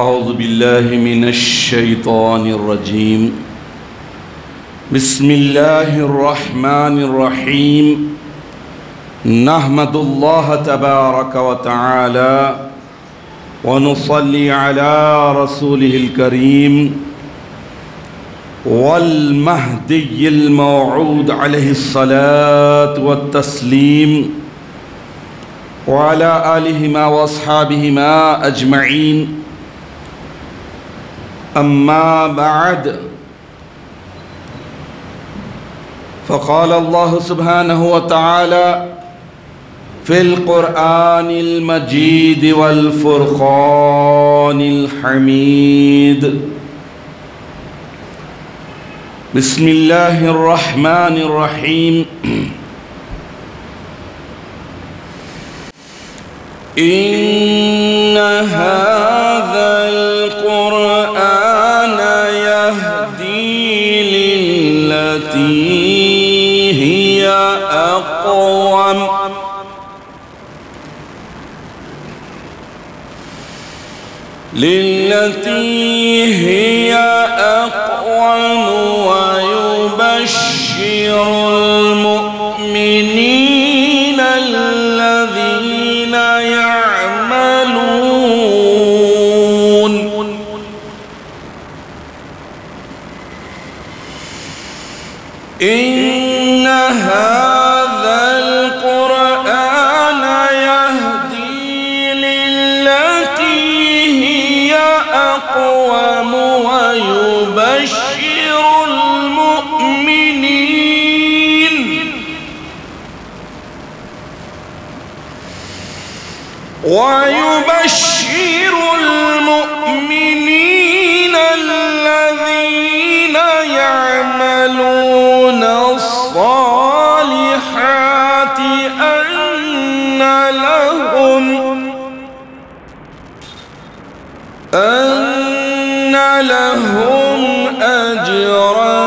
اعوذ باللہ من الشیطان الرجیم بسم اللہ الرحمن الرحیم نحمد اللہ تبارک و تعالی ونصلی علی رسولہ الکریم والمہدی الموعود علیہ الصلاة والتسلیم وعلى آلهما وأصحابهما أجمعين أما بعد فقال الله سبحانه وتعالى في القرآن المجيد والفرقان الحميد بسم الله الرحمن الرحيم إن هذا القرآن يهدي للتي هي أقوم ويبشر المؤمنين الذين إن هذا القرآن يهدي للتي هي أقوم ويبشر المؤمنين الذين يعملون الصالحات أن لهم أجرا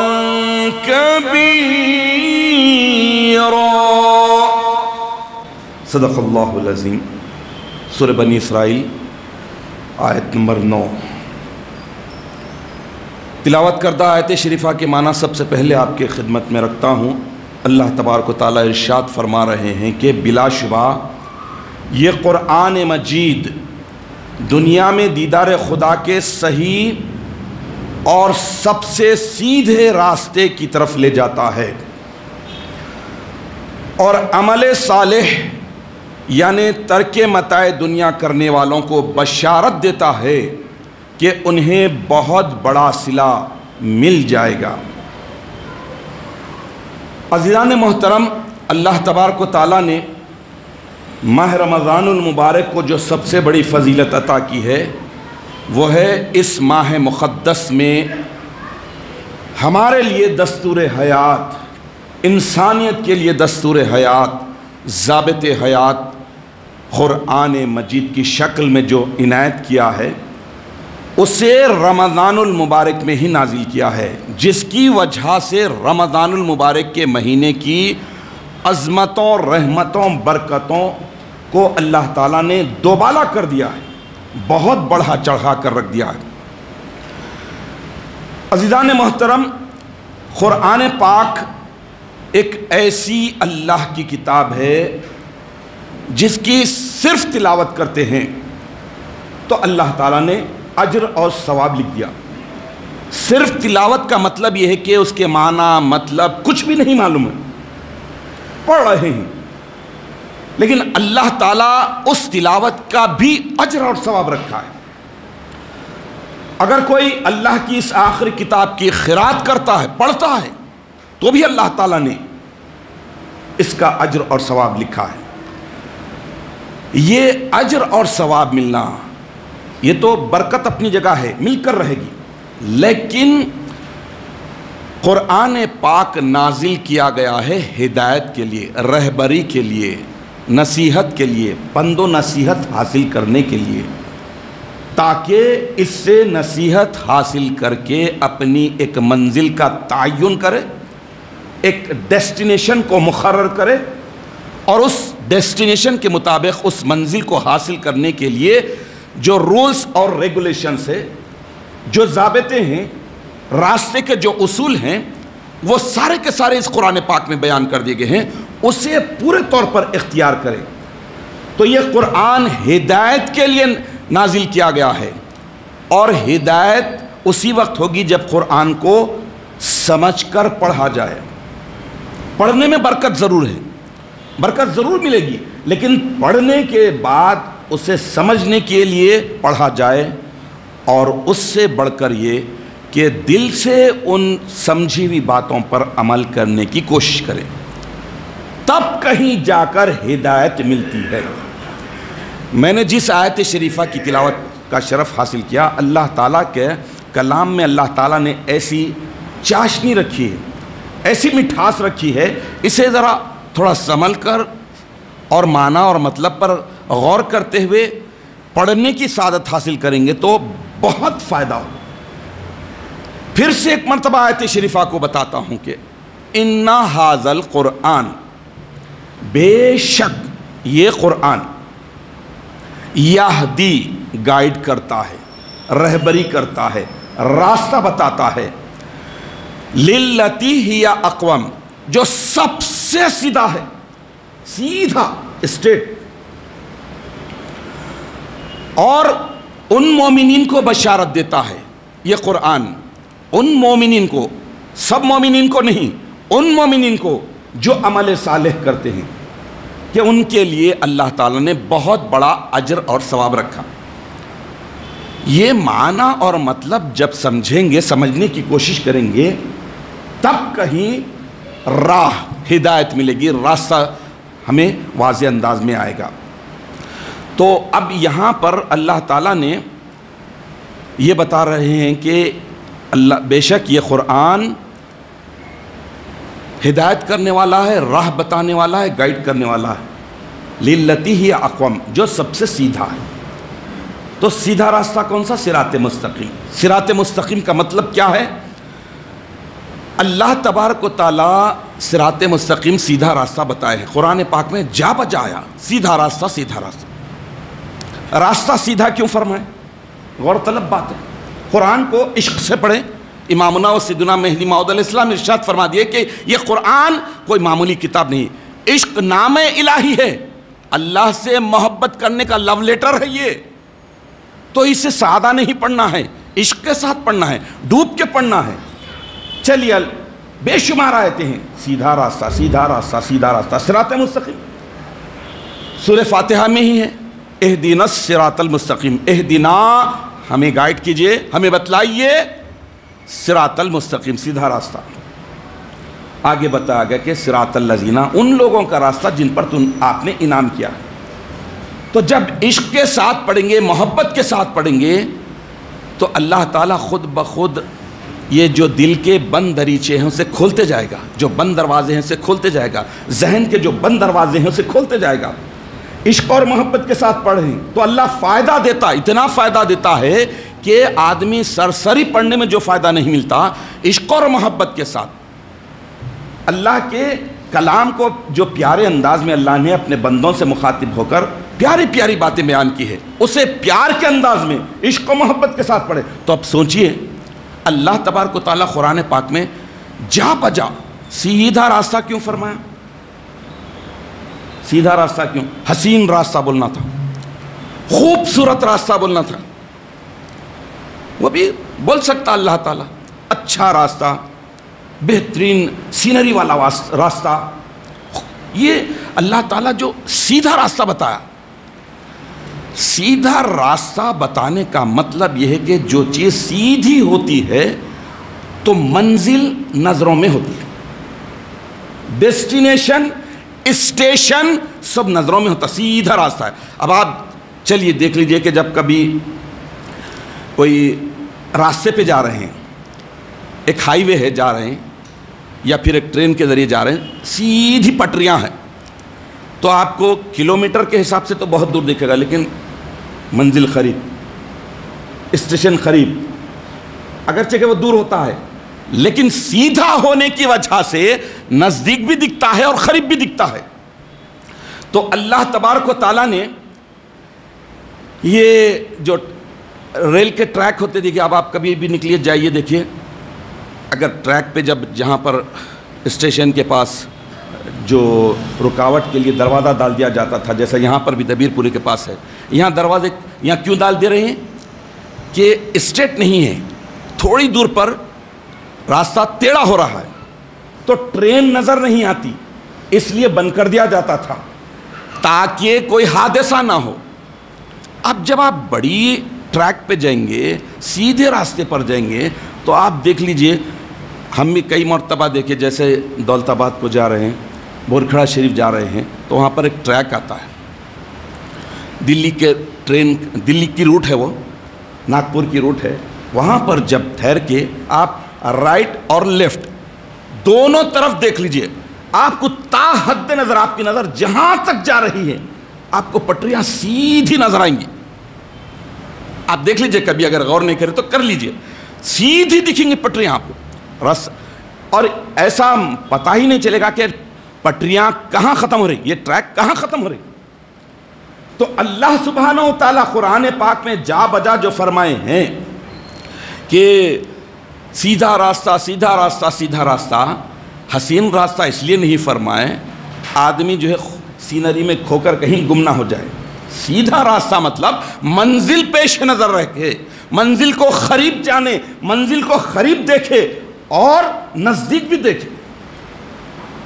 كبيرا. صدق اللہ العظیم. سورہ بنی اسرائیل آیت نمبر 9. تلاوت کردہ آیت شریفہ کے معنی سب سے پہلے آپ کے خدمت میں رکھتا ہوں. اللہ تبارک و تعالیٰ ارشاد فرما رہے ہیں کہ بلا شبہ یہ قرآن مجید دنیا میں دیدار خدا کے صحیح اور سب سے سیدھے راستے کی طرف لے جاتا ہے اور عمل صالح یعنی ترک متاع دنیا کرنے والوں کو بشارت دیتا ہے کہ انہیں بہت بڑا صلہ مل جائے گا. عزیزان محترم، اللہ تبارک و تعالیٰ نے ماہ رمضان المبارک کو جو سب سے بڑی فضیلت عطا کی ہے وہ ہے اس ماہ مقدس میں ہمارے لیے دستور حیات، انسانیت کے لیے دستور حیات، ضابط حیات قرآن مجید کی شکل میں جو عنایت کیا ہے اسے رمضان المبارک میں ہی نازل کیا ہے، جس کی وجہ سے رمضان المبارک کے مہینے کی عظمتوں، رحمتوں، برکتوں کو اللہ تعالیٰ نے دوبالا کر دیا ہے، بہت بڑھا چڑھا کر رکھ دیا ہے. عزیزان محترم، قرآن پاک ایک ایسی اللہ کی کتاب ہے جس کی صرف تلاوت کرتے ہیں تو اللہ تعالیٰ نے اجر اور ثواب لکھ دیا. صرف تلاوت کا مطلب یہ ہے کہ اس کے معنی مطلب کچھ بھی نہیں معلوم ہے، پڑھ رہے ہیں، لیکن اللہ تعالیٰ اس تلاوت کا بھی اجر اور ثواب رکھا ہے. اگر کوئی اللہ کی اس آخری کتاب کی قرات کرتا ہے، پڑھتا ہے، تو بھی اللہ تعالیٰ نے اس کا اجر اور ثواب لکھا ہے. یہ اجر اور ثواب ملنا، یہ تو برکت اپنی جگہ ہے، مل کر رہے گی، لیکن قرآن پاک نازل کیا گیا ہے ہدایت کے لیے، رہبری کے لیے، نصیحت کے لیے، پند و نصیحت حاصل کرنے کے لیے، تاکہ اس سے نصیحت حاصل کر کے اپنی ایک منزل کا تعین کرے، ایک ڈیسٹینیشن کو مقرر کرے اور اس ڈیسٹینیشن کے مطابق اس منزل کو حاصل کرنے کے لیے جو رولز اور ریگولیشنز ہے، جو ضابطے ہیں، راستے کے جو اصول ہیں، وہ سارے کے سارے اس قرآن پاک میں بیان کر دیے گئے ہیں، اسے پورے طور پر اختیار کریں۔ تو یہ قرآن ہدایت کے لیے نازل کیا گیا ہے، اور ہدایت اسی وقت ہوگی جب قرآن کو سمجھ کر پڑھا جائے۔ پڑھنے میں برکت ضرور ہے، برکت ضرور ملے گی، لیکن پڑھنے کے بعد اسے سمجھنے کے لیے پڑھا جائے، اور اس سے بڑھ کر یہ کہ دل سے ان سمجھی ہوئی باتوں پر عمل کرنے کی کوشش کرے، تب کہیں جا کر ہدایت ملتی ہے۔ میں نے جس آیت شریفہ کی تلاوت کا شرف حاصل کیا، اللہ تعالیٰ کے کلام میں اللہ تعالیٰ نے ایسی چاشنی رکھی ہے، ایسی مٹھاس رکھی ہے، اسے ذرا تھوڑا سنبھل کر اور معنی اور مطلب پر غور کرتے ہوئے پڑھنے کی سعادت حاصل کریں گے تو بہت فائدہ ہو۔ پھر سے ایک مرتبہ آیت شریفہ کو بتاتا ہوں کہ اِنَّ هَذَا الْقُرْآنَ، بے شک یہ قرآن، یہدی گائیڈ کرتا ہے، رہبری کرتا ہے، راستہ بتاتا ہے، لِلَّتِی ہِیَ اقوم، جو سب سے سیدھا ہے، سیدھا اسٹریٹ، اور ان مومنین کو بشارت دیتا ہے یہ قرآن، ان مومنین کو، سب مومنین کو نہیں، ان مومنین کو جو عمل صالح کرتے ہیں، کہ ان کے لیے اللہ تعالیٰ نے بہت بڑا اجر اور ثواب رکھا۔ یہ معنی اور مطلب جب سمجھیں گے، سمجھنے کی کوشش کریں گے، تب کہیں راہ، ہدایت ملے گی، راستہ ہمیں واضح انداز میں آئے گا۔ تو اب یہاں پر اللہ تعالیٰ نے یہ بتا رہے ہیں کہ اللہ بے شک یہ قرآن ہدایت کرنے والا ہے، راہ بتانے والا ہے، گائیڈ کرنے والا ہے، لِلَّتِی ہِیَ اقوم، جو سب سے سیدھا ہے۔ تو سیدھا راستہ کون سا؟ صراط مستقیم۔ صراط مستقیم کا مطلب کیا ہے؟ اللہ تبارک و تعالیٰ صراط مستقیم، سیدھا راستہ بتائے ہیں قرآن پاک میں، جا بجایا سیدھا راستہ، سیدھا راستہ۔ راستہ سیدھا کیوں فرمائے؟ غور طلب بات ہے۔ قرآن کو عشق سے پڑھیں۔ امامنا و سیدنا مہدی موعود علیہ السلام ارشاد فرما دیے کہ یہ قرآن کوئی معمولی کتاب نہیں، عشق نام الہی ہے، اللہ سے محبت کرنے کا لو لیٹر ہے یہ۔ تو اسے سادہ نہیں پڑھنا ہے، عشق کے ساتھ پڑھنا ہے، ڈوب کے پڑھنا ہے۔ چلیے بے شمار آیتیں ہیں، سیدھا راستہ، سیدھا راستہ، سیدھا راستہ، صراط مستقیم سورہ فاتحہ میں ہی ہے، اہدنا الصراط المستقیم، اہدنا ہمیں گائیڈ کیجئے، ہمیں بتلائیے صراط المستقیم، سیدھا راستہ۔ آگے بتایا گیا کہ صراط الذین، ان لوگوں کا راستہ جن پر آپ نے انعام کیا ہے۔ تو جب عشق کے ساتھ پڑھیں گے، محبت کے ساتھ پڑھیں گے، تو اللہ تعالیٰ خود بخود یہ جو دل کے بند دریچے ہیں اسے کھولتے جائے گا، جو بند دروازے ہیں اسے کھولتے جائے گا، ذہن کے جو بند دروازے ہیں اسے کھولتے جائے گا۔ عشق اور محبت کے ساتھ پڑھیں تو اللہ فائدہ دیتا، اتنا فائدہ دیتا ہے کہ آدمی سرسری پڑھنے میں جو فائدہ نہیں ملتا، عشق اور محبت کے ساتھ اللہ کے کلام کو جو پیارے انداز میں اللہ نے اپنے بندوں سے مخاطب ہو کر پیاری پیاری باتیں بیان کی ہے، اسے پیار کے انداز میں عشق و محبت کے ساتھ پڑھے۔ تو اب سوچئے اللہ تبارک و تعالیٰ قرآن پاک میں جا بجا سیدھا راستہ کیوں فرمایا؟ سیدھا راستہ کیوں؟ حسین راستہ بولنا تھا، خوبصورت راستہ بولنا تھا، وہ بھی بول سکتا اللہ تعالیٰ، اچھا راستہ، بہترین سینری والا راستہ۔ یہ اللہ تعالیٰ جو سیدھا راستہ بتایا، سیدھا راستہ بتانے کا مطلب یہ ہے کہ جو چیز سیدھی ہوتی ہے تو منزل نظروں میں ہوتی ہے، ڈیسٹینیشن، اسٹیشن سب نظروں میں ہوتا، سیدھا راستہ ہے۔ اب آپ چلیے دیکھ لیجئے کہ جب کبھی کوئی راستے پہ جا رہے ہیں، ایک ہائی وے ہے، جا رہے ہیں، یا پھر ایک ٹرین کے ذریعے جا رہے ہیں، سیدھی پٹریاں ہیں، تو آپ کو کلومیٹر کے حساب سے تو بہت دور دکھے گا، لیکن منزل قریب، اسٹیشن قریب، اگرچہ کہ وہ دور ہوتا ہے، لیکن سیدھا ہونے کی وجہ سے نزدیک بھی دکھتا ہے اور قریب بھی دکھتا ہے۔ تو اللہ تبارک و تعالیٰ نے یہ جو ریل کے ٹریک ہوتے دیکھیے، اب آپ کبھی بھی نکلیے جائیے دیکھیے، اگر ٹریک پہ جہاں پر اسٹیشن کے پاس جو رکاوٹ کے لیے دروازہ ڈال دیا جاتا تھا، جیسا یہاں پر بھی دبیر پوری کے پاس ہے، یہاں دروازے یہاں کیوں ڈال دے رہے ہیں کہ اسٹریٹ نہیں ہے، تھوڑی دور پر راستہ ٹیڑھا ہو رہا ہے تو ٹرین نظر نہیں آتی، اس لیے بند کر دیا جاتا تھا تاکہ کوئی حادثہ نہ ہو۔ اب جب آپ بڑی ٹریک پہ جائیں گے، سیدھے راستے پر جائیں گے، تو آپ دیکھ لیجئے، ہم بھی کئی مرتبہ دیکھے، جیسے دولت آباد کو جا رہے ہیں، بورکھڑا شریف جا رہے ہیں، تو وہاں پر ایک ٹریک آتا ہے، دلی کی روٹ ہے، وہ ناگپور کی روٹ ہے، وہاں پر جب ٹھہر کے آپ رائٹ اور لیفٹ دونوں طرف دیکھ لیجئے، آپ کو تا حد نظر، آپ کی نظر جہاں تک جا رہی ہے آپ کو پٹریاں سیدھی نظر آئیں گی۔ آپ دیکھ لیجئے، کبھی اگر غور نہیں کرے تو کر لیجئے، سیدھی دکھیں گی پٹریاں آپ کو، اور ایسا پتہ ہی نہیں چلے گا کہ پٹریاں کہاں ختم ہو رہی، یہ ٹریک کہاں ختم ہو رہی۔ تو اللہ سبحانہ و تعالیٰ قرآن پاک میں جا بجا جو فرمائے ہیں کہ سیدھا راستہ سیدھا راستہ سیدھا راستہ، حسین راستہ اس لیے نہیں فرمائے آدمی جو ہے سینری میں کھو کر کہیں گم نہ ہو جائے۔ سیدھا راستہ مطلب منزل پیش نظر رکھے، منزل کو قریب جانے، منزل کو قریب دیکھے اور نزدیک بھی دیکھے۔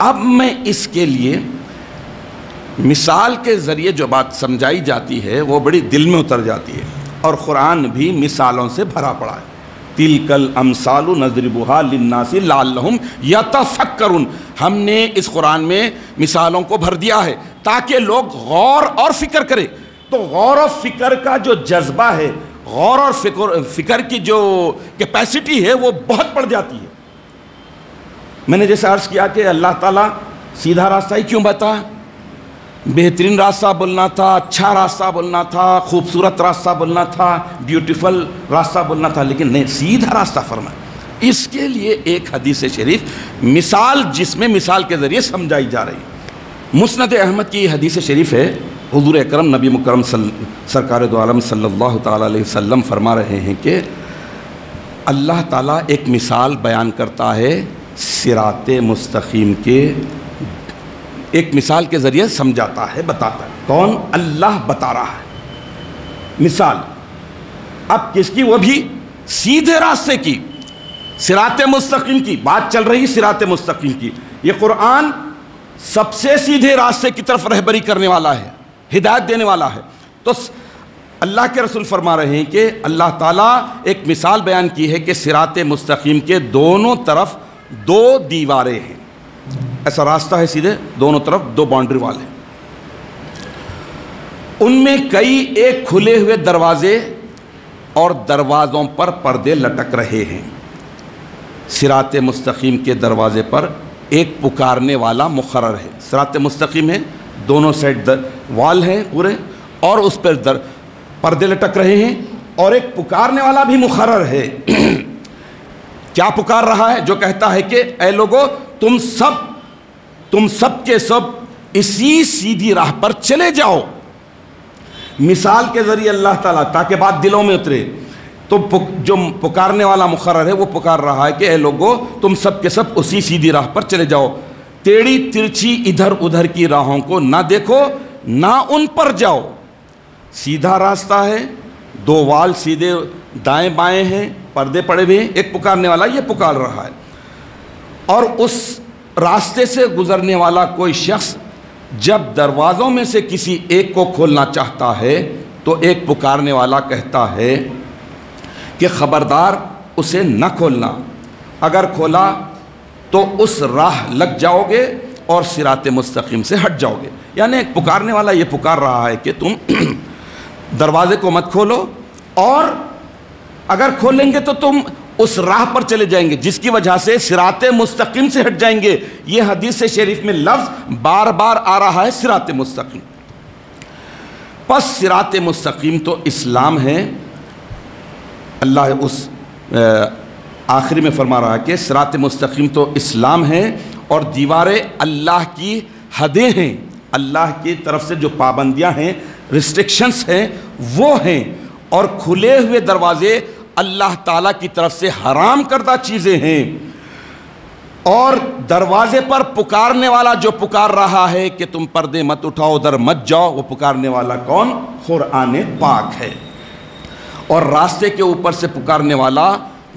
اب میں اس کے لیے مثال کے ذریعے جو بات سمجھائی جاتی ہے وہ بڑی دل میں اتر جاتی ہے، اور قرآن بھی مثالوں سے بھرا پڑا ہے۔ تِلْكَ الْأَمْثَالُ نَضْرِبُهَا لِلنَّاسِ لَعَلَّهُمْ يَتَفَكَّرُونَ، ہم نے اس قرآن میں مثالوں کو بھر دیا ہے تاکہ لوگ غور اور فکر کریں۔ تو غور و فکر کا جو جذبہ ہے، غور اور فکر کی جو کیپیسٹی ہے وہ بہت بڑھ جاتی ہے۔ میں نے جیسے عرض کیا کہ اللہ تعالیٰ سیدھا راستہ ہی کیوں بتایا؟ بہترین راستہ بولنا تھا، اچھا راستہ بولنا تھا، خوبصورت راستہ بولنا تھا، بیوٹیفل راستہ بولنا تھا، لیکن نہیں، سیدھا راستہ فرمایا۔ اس کے لیے ایک حدیث شریف مثال، جس میں مثال کے ذریعے سمجھائی جا رہی ہے۔ مسند احمد کی حدیث شریف ہے، حضور اکرم نبی مکرم سرکار دو عالم صلی اللہ تعالیٰ علیہ وسلم فرما رہے ہیں کہ اللہ تعالیٰ ایک مثال بیان کرتا ہے صراط مستقیم کے، ایک مثال کے ذریعے سمجھاتا ہے، بتاتا ہے۔ کون؟ اللہ بتا رہا ہے مثال۔ اب کس کی؟ وہ بھی سیدھے راستے کی، صراط مستقیم کی بات چل رہی، صراط مستقیم کی۔ یہ قرآن سب سے سیدھے راستے کی طرف رہبری کرنے والا ہے، ہدایت دینے والا ہے۔ تو اللہ کے رسول فرما رہے ہیں کہ اللہ تعالیٰ ایک مثال بیان کی ہے کہ صراط مستقیم کے دونوں طرف دو دیواریں ہیں، ایسا راستہ ہے سیدھے، دونوں طرف دو باؤنڈری وال ہیں، ان میں کئی ایک کھلے ہوئے دروازے اور دروازوں پر پردے لٹک رہے ہیں۔ صراط مستقیم کے دروازے پر ایک پکارنے والا مقرر ہے۔ صراط مستقیم ہے، دونوں سائڈ وال ہیں پورے، اور اس پر پردے لٹک رہے ہیں، اور ایک پکارنے والا بھی مقرر ہے۔ کیا پکار رہا ہے؟ جو کہتا ہے کہ اے لوگو، تم سب کے سب اسی سیدھی راہ پر چلے جاؤ۔ مثال کے ذریعے اللہ تعالیٰ، تاکہ بات دلوں میں اترے، تو جو پکارنے والا مقرر ہے وہ پکار رہا ہے کہ اے لوگو، تم سب کے سب اسی سیدھی راہ پر چلے جاؤ، ٹیڑھی ترچھی ادھر ادھر کی راہوں کو نہ دیکھو، نہ ان پر جاؤ۔ سیدھا راستہ ہے، دو وال سیدھے دائیں بائیں ہیں، پردے پڑے ہوئے ہیں، ایک پکارنے والا یہ پکار رہا ہے، اور اس راستے سے گزرنے والا کوئی شخص جب دروازوں میں سے کسی ایک کو کھولنا چاہتا ہے تو ایک پکارنے والا کہتا ہے کہ خبردار اسے نہ کھولنا، اگر کھولا تو اس راہ لگ جاؤ گے اور صراط مستقیم سے ہٹ جاؤ گے۔ یعنی ایک پکارنے والا یہ پکار رہا ہے کہ تم دروازے کو مت کھولو، اور اگر کھولیں گے تو تم اس راہ پر چلے جائیں گے جس کی وجہ سے صراط مستقیم سے ہٹ جائیں گے۔ یہ حدیث شریف میں لفظ بار بار آ رہا ہے، صراط مستقیم۔ پس صراط مستقیم تو اسلام ہے۔ اللہ اس آخری میں فرما رہا ہے کہ صراط مستقیم تو اسلام ہے، اور دیواریں اللہ کی حدیں ہیں، اللہ کی طرف سے جو پابندیاں ہیں، ریسٹرکشنز ہیں، وہ ہیں، اور کھلے ہوئے دروازے اللہ تعالیٰ کی طرف سے حرام کردہ چیزیں ہیں۔ اور دروازے پر پکارنے والا جو پکار رہا ہے کہ تم پردے مت اٹھاؤ، ادھر مت جاؤ، وہ پکارنے والا کون؟ قرآن پاک ہے۔ اور راستے کے اوپر سے پکارنے والا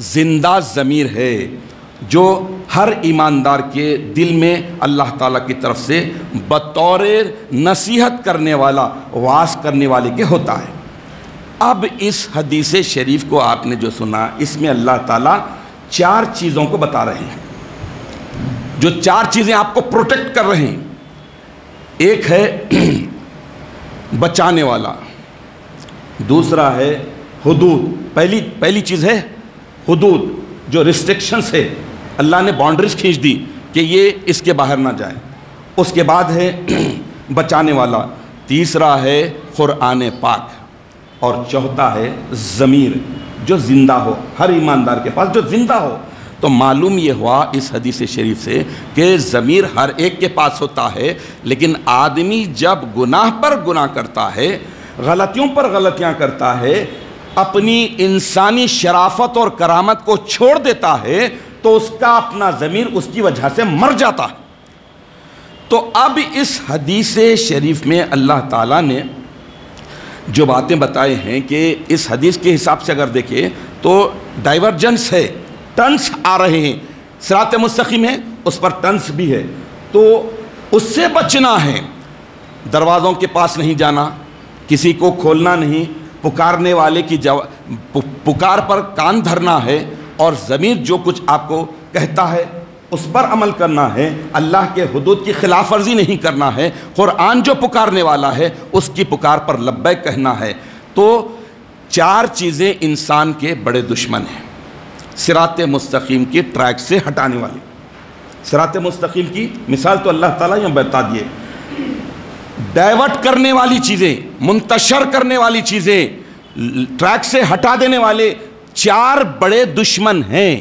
زندہ ضمیر ہے، جو ہر ایماندار کے دل میں اللہ تعالیٰ کی طرف سے بطور نصیحت کرنے والا، واعظ کرنے والے کے ہوتا ہے۔ اب اس حدیث شریف کو آپ نے جو سنا، اس میں اللہ تعالیٰ 4 چیزوں کو بتا رہے ہیں، جو 4 چیزیں آپ کو پروٹیکٹ کر رہے ہیں۔ ایک ہے بچانے والا، دوسرا ہے حدود، پہلی چیز ہے حدود، جو ریسٹرکشنز ہے، اللہ نے باؤنڈریز کھینچ دی کہ یہ اس کے باہر نہ جائے۔ اس کے بعد ہے بچانے والا، تیسرا ہے قرآن پاک، اور چوتھا ہے ضمیر جو زندہ ہو، ہر ایماندار کے پاس جو زندہ ہو۔ تو معلوم یہ ہوا اس حدیث شریف سے کہ ضمیر ہر ایک کے پاس ہوتا ہے، لیکن آدمی جب گناہ پر گناہ کرتا ہے، غلطیوں پر غلطیاں کرتا ہے، اپنی انسانی شرافت اور کرامت کو چھوڑ دیتا ہے، تو اس کا اپنا ضمیر اس کی وجہ سے مر جاتا ہے۔ تو اب اس حدیث شریف میں اللہ تعالیٰ نے جو باتیں بتائے ہیں کہ اس حدیث کے حساب سے اگر دیکھیں تو ڈائیورجنس ہے، ٹرنس آ رہے ہیں، صراط مستقیم ہے، اس پر ٹرنس بھی ہے، تو اس سے بچنا ہے۔ دروازوں کے پاس نہیں جانا، کسی کو کھولنا نہیں، پکارنے والے کی پکار پر کان دھرنا ہے، اور ضمیر جو کچھ آپ کو کہتا ہے اس پر عمل کرنا ہے، اللہ کے حدود کی خلاف ورزی نہیں کرنا ہے، قرآن جو پکارنے والا ہے اس کی پکار پر لبیک کہنا ہے۔ تو 4 چیزیں انسان کے بڑے دشمن ہیں۔ صراط مستقیم کی ٹریک سے ہٹانے والی، صراط مستقیم کی مثال تو اللہ تعالیٰ یہاں بتا دیے، ڈائیورٹ کرنے والی چیزیں، منتشر کرنے والی چیزیں، ٹریک سے ہٹا دینے والے 4 بڑے دشمن ہیں۔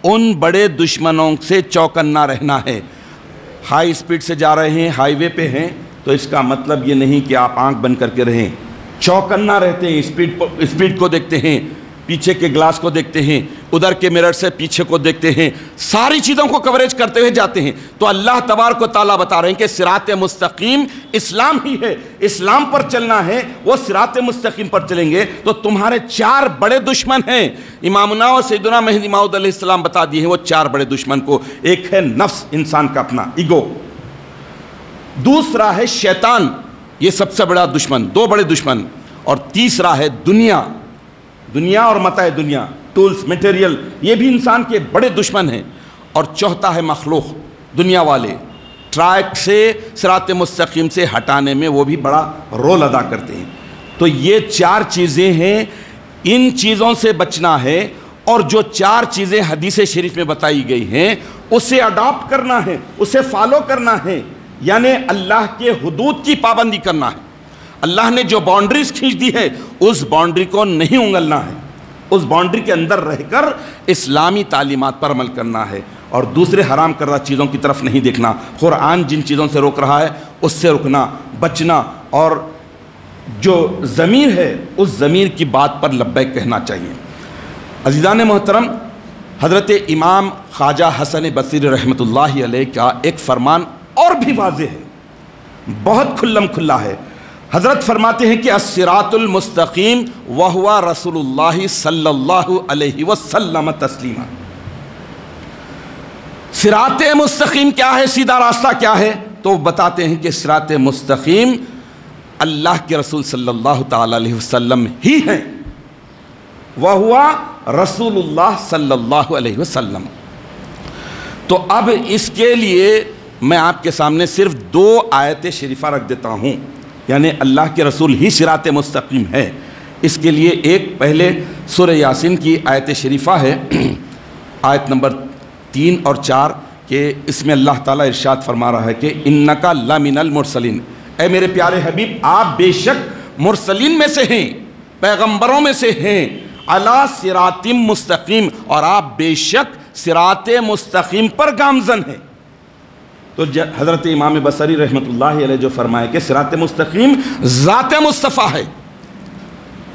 ان بڑے دشمنوں سے چوکنا رہنا ہے۔ ہائی اسپیڈ سے جا رہے ہیں، ہائی وے پہ ہیں، تو اس کا مطلب یہ نہیں کہ آپ آنکھ بند کر کے رہیں، چوکنا رہتے ہیں، اسپیڈ کو دیکھتے ہیں، پیچھے کے گلاس کو دیکھتے ہیں، ادھر کے مرر سے پیچھے کو دیکھتے ہیں، ساری چیزوں کو کوریج کرتے ہوئے جاتے ہیں۔ تو اللہ تبارک و تعالیٰ بتا رہے ہیں کہ صراط مستقیم اسلام ہی ہے، اسلام پر چلنا ہے، وہ صراط مستقیم پر چلیں گے تو تمہارے 4 بڑے دشمن ہیں۔ امامنا اور سیدنا مہدی موعود علیہ السلام بتا دیے ہیں وہ 4 بڑے دشمن کو۔ ایک ہے نفس، انسان کا اپنا ایگو، دوسرا ہے شیطان، یہ سب سے بڑا دشمن، 2 بڑے دشمن، اور تیسرا ہے دنیا اور متاع دنیا، ٹولز، میٹیریل، یہ بھی انسان کے بڑے دشمن ہیں، اور چوتھا ہے مخلوق، دنیا والے، ٹریک سے صراط مستقیم سے ہٹانے میں وہ بھی بڑا رول ادا کرتے ہیں۔ تو یہ 4 چیزیں ہیں، ان چیزوں سے بچنا ہے، اور جو 4 چیزیں حدیث شریف میں بتائی گئی ہیں اسے اڈاپٹ کرنا ہے، اسے فالو کرنا ہے، یعنی اللہ کے حدود کی پابندی کرنا ہے۔ اللہ نے جو باؤنڈریز کھینچ دی ہے اس باؤنڈری کو نہیں انگلنا ہے، اس باؤنڈری کے اندر رہ کر اسلامی تعلیمات پر عمل کرنا ہے، اور دوسرے حرام کردہ چیزوں کی طرف نہیں دیکھنا۔ قرآن جن چیزوں سے روک رہا ہے اس سے رکنا، بچنا، اور جو ضمیر ہے اس ضمیر کی بات پر لبیک کہنا چاہیے۔ عزیزان محترم، حضرت امام خواجہ حسن بصری رحمۃ اللہ علیہ کا ایک فرمان اور بھی واضح ہے، بہت کھلم کھلا ہے۔ حضرت فرماتے ہیں کہ الصراط المستقیم وہو رسول اللہ صلی اللہ علیہ وسلم تسلیما۔ صراط مستقیم کیا ہے، سیدھا راستہ کیا ہے؟ تو بتاتے ہیں کہ صراط مستقیم اللہ کے رسول صلی اللہ تعالی علیہ وسلم ہی ہیں، وہو رسول اللہ صلی اللہ علیہ وسلم۔ تو اب اس کے لیے میں آپ کے سامنے صرف 2 آیت شریفہ رکھ دیتا ہوں، یعنی اللہ کے رسول ہی صراط مستقیم ہے۔ اس کے لیے ایک پہلے سورہ یاسین کی آیت شریفہ ہے، آیت نمبر 3 اور 4، کہ اس میں اللہ تعالیٰ ارشاد فرما رہا ہے کہ اِنَّكَ لَمِنَ الْمُرْسَلِينَ، اے میرے پیارے حبیب آپ بے شک مرسلین میں سے ہیں، پیغمبروں میں سے ہیں، عَلَىٰ صِرَاطٍ مستقیم، اور آپ بے شک صراط مستقیم پر گامزن ہیں۔ تو حضرت امام بصری رحمۃ اللہ علیہ جو فرمائے کہ صراط مستقیم ذات مصطفیٰ ہے،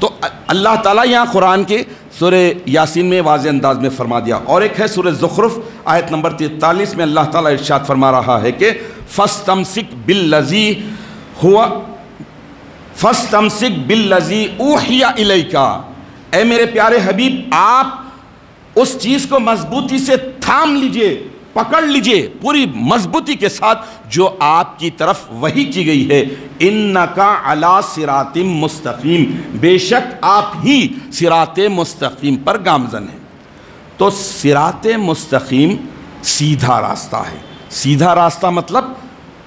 تو اللہ تعالیٰ یہاں قرآن کے سورہ یاسین میں واضح انداز میں فرما دیا. اور ایک ہے سورہ زخرف آیت نمبر 43 میں اللہ تعالیٰ ارشاد فرما رہا ہے کہ فَاسْتَمْسِكْ بِالَّذِي أُوحِيَ إِلَيْكَ. اے میرے پیارے حبیب آپ اس چیز کو مضبوطی سے تھام لیجئے, پکڑ لیجئے پوری مضبوطی کے ساتھ جو آپ کی طرف وحی کی گئی ہے. اِنَّكَ عَلَىٰ صِرَاطٍ مُسْتَقِيم, بے شک آپ ہی صراط مستقیم پر گامزن ہیں. تو صراط مستقیم سیدھا راستہ ہے. سیدھا راستہ مطلب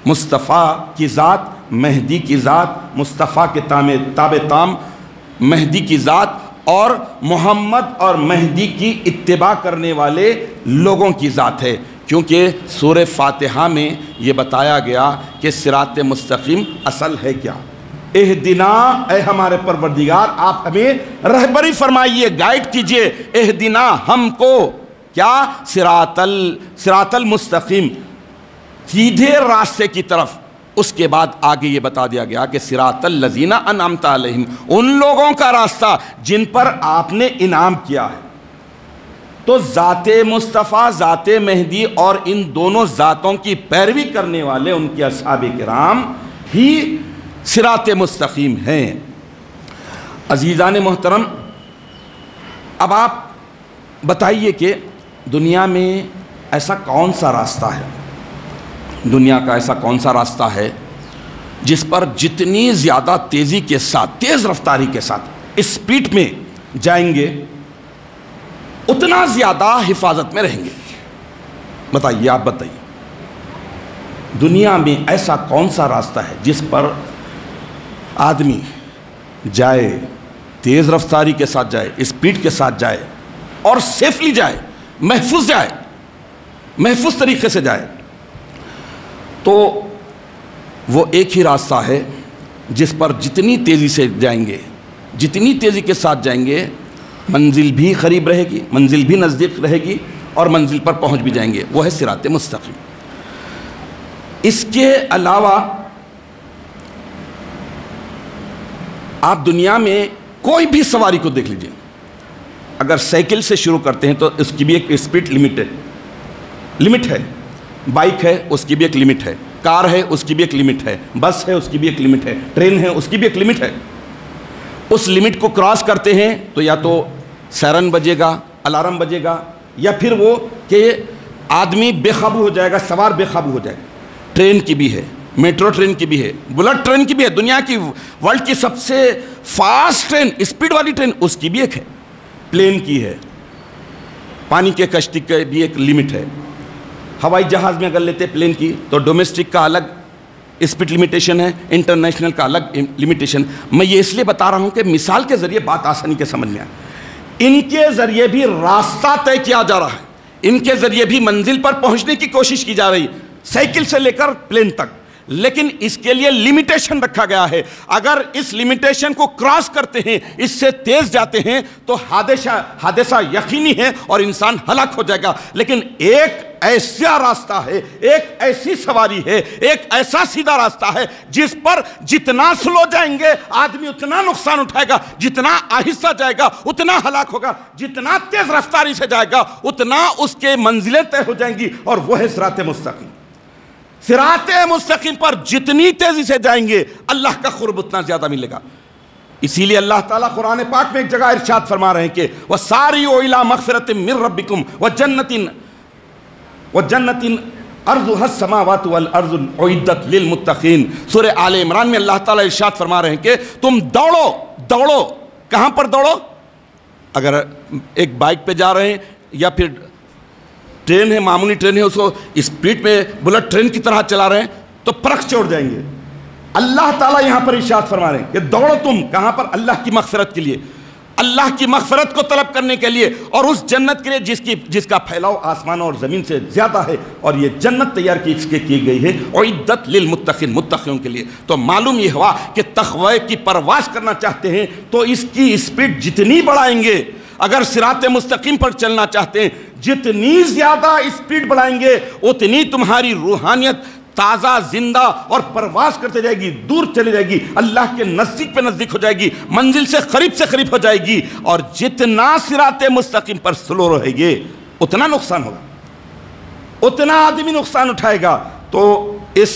مصطفیٰ کی ذات, مہدی کی ذات, مصطفیٰ کے تابع تام مہدی کی ذات اور محمد اور مہدی کی اتباع کرنے والے لوگوں کی ذات ہے. کیونکہ سورہ فاتحہ میں یہ بتایا گیا کہ صراط مستقیم اصل ہے کیا. اہدنا, اے ہمارے پروردگار آپ ہمیں رہبری فرمائیے, گائیڈ کیجئے. اہدنا, ہم کو کیا, صراط المستقیم, سیدھے راستے کی طرف. اس کے بعد آگے یہ بتا دیا گیا کہ صراط الذین انعمت علیہم, ان لوگوں کا راستہ جن پر آپ نے انعام کیا ہے. تو ذات مصطفیٰ, ذات مہدی اور ان دونوں ذاتوں کی پیروی کرنے والے ان کے اصحاب کرام ہی صراط مستقیم ہیں. عزیزان محترم, اب آپ بتائیے کہ دنیا میں ایسا کون سا راستہ ہے, دنیا کا ایسا کون سا راستہ ہے جس پر جتنی زیادہ تیزی کے ساتھ, تیز رفتاری کے ساتھ, اسپیڈ میں جائیں گے اتنا زیادہ حفاظت میں رہیں گے. بتائیے, آپ بتائیے دنیا میں ایسا کون سا راستہ ہے جس پر آدمی جائے, تیز رفتاری کے ساتھ جائے, اسپیڈ کے ساتھ جائے اور سیفلی جائے, محفوظ جائے, محفوظ طریقے سے جائے. تو وہ ایک ہی راستہ ہے جس پر جتنی تیزی سے جائیں گے, جتنی تیزی کے ساتھ جائیں گے, منزل بھی قریب رہے گی, منزل بھی نزدیک رہے گی اور منزل پر پہنچ بھی جائیں گے. وہ ہے صراط مستقیم. اس کے علاوہ آپ دنیا میں کوئی بھی سواری کو دیکھ لیجئے, اگر سائیکل سے شروع کرتے ہیں تو اس کی بھی ایک اسپیڈ لمٹ ہے, بائک ہے اس کی بھی ایک لمٹ ہے, کار ہے اس کی بھی ایک لمٹ ہے, بس ہے اس کی بھی ایک لمٹ ہے, ٹرین ہے اس کی بھی ایک لمٹ ہے. اس لمٹ کو کراس کرتے ہیں تو یا تو سائرن بجے گا, الارم بجے گا, یا پھر وہ کہ آدمی بے قابو ہو جائے گا, سوار بے قابو ہو جائے گا. ٹرین کی بھی ہے, میٹرو ٹرین کی بھی ہے, بلٹ ٹرین کی بھی ہے, دنیا کی ورلڈ کی سب سے فاسٹ ٹرین, اسپیڈ والی ٹرین اس کی بھی ایک ہے, پلین کی ہے, پانی کے کشتی کی بھی ایک لمٹ ہے. ہوائی جہاز میں اگر لیتے پلین کی تو ڈومیسٹک کا الگ اسپیڈ لمیٹیشن ہے, انٹرنیشنل کا الگ لمیٹیشن. میں یہ اس لیے بتا رہا ہوں کہ مثال کے ذریعے بات آسانی کے سمجھ میں آئے. ان کے ذریعے بھی راستہ طے کیا جا رہا ہے, ان کے ذریعے بھی منزل پر پہنچنے کی کوشش کی جا رہی, سائیکل سے لے کر پلین تک. لیکن اس کے لیے لمیٹیشن رکھا گیا ہے. اگر اس لمیٹیشن کو کراس کرتے ہیں, اس سے تیز جاتے ہیں تو حادثہ یقینی ہے اور انسان ہلاک ہو جائے گا. لیکن ایک ایسا راستہ ہے, ایک ایسی سواری ہے, ایک ایسا سیدھا راستہ ہے جس پر جتنا سلو جائیں گے آدمی اتنا نقصان اٹھائے گا, جتنا آہستہ جائے گا اتنا ہلاک ہوگا, جتنا تیز رفتاری سے جائے گا اتنا اس کے منزلیں طے ہو جائیں گی, اور وہ ہے صراط مستقیم. صراط مستقیم پر جتنی تیزی سے جائیں گے اللہ کا قرب اتنا زیادہ ملے گا. اسی لیے اللہ تعالیٰ قرآن پاک میں ایک جگہ ارشاد فرما رہے ہیں کہ وَسَارِعُوا إِلَىٰ مَغْفِرَةٍ مِّن رَبِّكُمْ وَجَنَّةٍ أَرْضُهَا السَّمَاوَاتُ وَالْأَرْضُ أُعِدَّتْ لِلْمُتَّقِينَ. سورہ آل عمران میں اللہ تعالیٰ ارشاد فرما رہے ہیں کہ تم دوڑو. کہاں پر دوڑو؟ اگر ایک بائک پہ جا رہے ہیں یا پھر ٹرین ہے, معمولی ٹرین ہے, اس کو اسپیڈ میں بلٹ ٹرین کی طرح چلا رہے ہیں تو پرکھ چھوڑ جائیں گے. اللہ تعالیٰ یہاں پر ارشاد فرما رہے ہیں کہ دوڑو تم. کہاں پر؟ اللہ کی مغفرت کے لیے, اللہ کی مغفرت کو طلب کرنے کے لیے, اور اس جنت کے لیے جس کا پھیلاؤ آسمان اور زمین سے زیادہ ہے, اور یہ جنت تیار کی گئی ہے اعدت للمتقین, متقیوں کے لیے. تو معلوم یہ ہوا کہ تقوی کی پرواز کرنا چاہتے ہیں تو اس کی اسپیڈ جتنی بڑھائیں گے, اگر صراط مستقیم پر چلنا چاہتے ہیں جتنی زیادہ اسپیڈ بڑھائیں گے اتنی تمہاری روحانیت تازہ زندہ اور پرواز کرتے جائے گی، دور چلے جائے گی، اللہ کے نزدیک پہ نزدیک ہو جائے گی، منزل سے قریب ہو جائے گی، اور جتنا صراط مستقیم پر سلو رہے گے اتنا نقصان ہوگا، اتنا آدمی نقصان اٹھائے گا۔ تو اس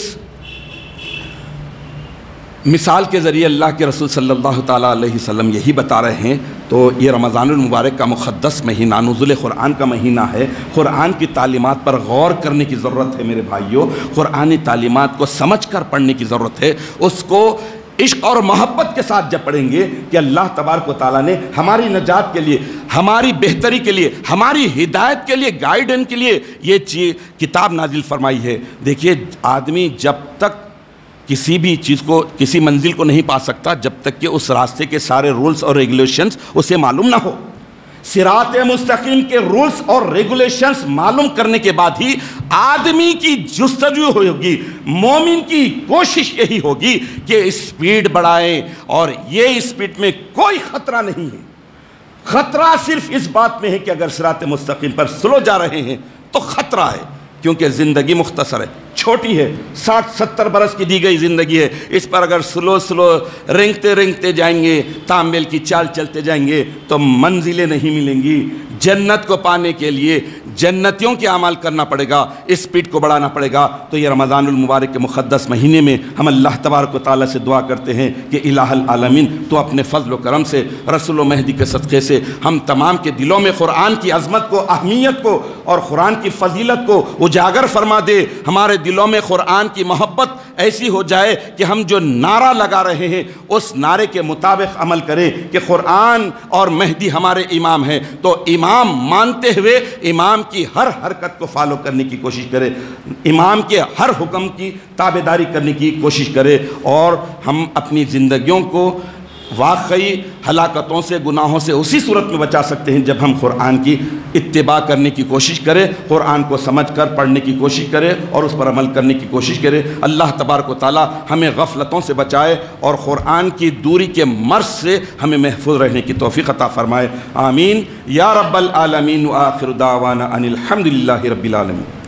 مثال کے ذریعے اللہ کے رسول صلی اللہ تعالیٰ علیہ وسلم یہی بتا رہے ہیں۔ تو یہ رمضان المبارک کا مقدس مہینہ، نزول قرآن کا مہینہ ہے، قرآن کی تعلیمات پر غور کرنے کی ضرورت ہے میرے بھائیوں، قرآنی تعلیمات کو سمجھ کر پڑھنے کی ضرورت ہے، اس کو عشق اور محبت کے ساتھ جب پڑھیں گے کہ اللہ تبارک و تعالیٰ نے ہماری نجات کے لیے، ہماری بہتری کے لیے، ہماری ہدایت کے لیے، گائیڈنس کے لیے یہ کتاب نازل فرمائی ہے۔ دیکھیے آدمی جب تک کسی بھی چیز کو، کسی منزل کو نہیں پا سکتا جب تک کہ اس راستے کے سارے رولز اور ریگولیشنز اسے معلوم نہ ہو۔ صراط مستقیم کے رولز اور ریگولیشنز معلوم کرنے کے بعد ہی آدمی کی جستجو ہوگی، مومن کی کوشش یہی ہوگی کہ اسپیڈ بڑھائیں، اور یہ اسپیڈ میں کوئی خطرہ نہیں ہے۔ خطرہ صرف اس بات میں ہے کہ اگر صراط مستقیم پر سلو جا رہے ہیں تو خطرہ ہے، کیونکہ زندگی مختصر ہے، چھوٹی ہے، 60-70 برس کی دی گئی زندگی ہے، اس پر اگر سلو رنگتے جائیں گے، تانبیل کی چال چلتے جائیں گے تو منزلیں نہیں ملیں گی۔ جنت کو پانے کے لیے جنتیوں کے اعمال کرنا پڑے گا، اسپیڈ کو بڑھانا پڑے گا۔ تو یہ رمضان المبارک کے مقدس مہینے میں ہم اللہ تبارک و تعالیٰ سے دعا کرتے ہیں کہ الہ العالمین تو اپنے فضل و کرم سے، رسول و مہدی کے صدقے سے ہم تمام کے دلوں میں قرآن کی عظمت کو، اہمیت کو اور قرآن کی فضیلت کو اجاگر فرما دے۔ ہمارے دلوں میں قرآن کی محبت ایسی ہو جائے کہ ہم جو نعرہ لگا رہے ہیں اس نعرے کے مطابق عمل کریں کہ قرآن اور مہدی ہمارے امام ہیں، تو امام مانتے ہوئے امام کی ہر حرکت کو فالو کرنے کی کوشش کرے، امام کے ہر حکم کی تابعداری کرنے کی کوشش کرے، اور ہم اپنی زندگیوں کو واقعی ہلاکتوں سے، گناہوں سے اسی صورت میں بچا سکتے ہیں جب ہم قرآن کی اتباع کرنے کی کوشش کریں، قرآن کو سمجھ کر پڑھنے کی کوشش کریں اور اس پر عمل کرنے کی کوشش کریں۔ اللہ تبارک و تعالی ہمیں غفلتوں سے بچائے اور قرآن کی دوری کے مرض سے ہمیں محفوظ رہنے کی توفیق عطا فرمائے، آمین یا رب العالمین۔ وآخر دعوانا ان الحمد للہ رب العالمین۔